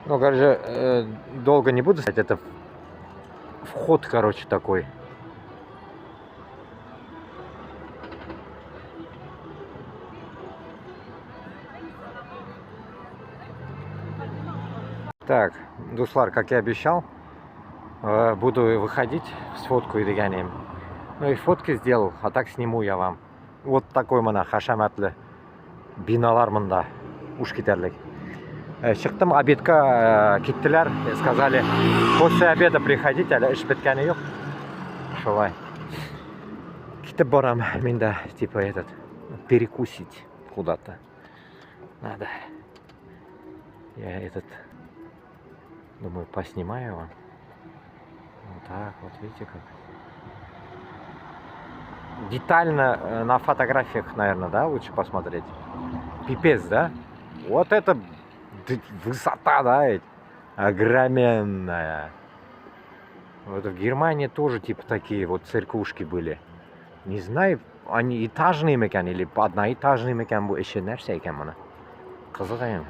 Ну, короче, долго не буду сказать, это вход, короче, такой. Так, дуслар, как я обещал, буду выходить, сфоткаю дегенем. Ну и фотки сделал, а так сниму я вам. Вот такой мана хашаматлы биналар мында, уж кетерлік. Шықтым, обедка кеттілер, сказали, после обеда приходить, әлі іш біткені жоқ. Шолай. Кетіп барам, мен да, типа, этот, перекусить куда-то. Надо. Я этот, думаю, поснимаю его. Вот так, вот видите как. Детально на фотографиях, наверное, да, лучше посмотреть. Пипец, да? Вот это высота, да, ведь огроменная. Вот в Германии тоже типа такие вот церквушки были. Не знаю, они этажные мекен или одноэтажные мекен, bu işi neresi eken bana. Kızıkayım.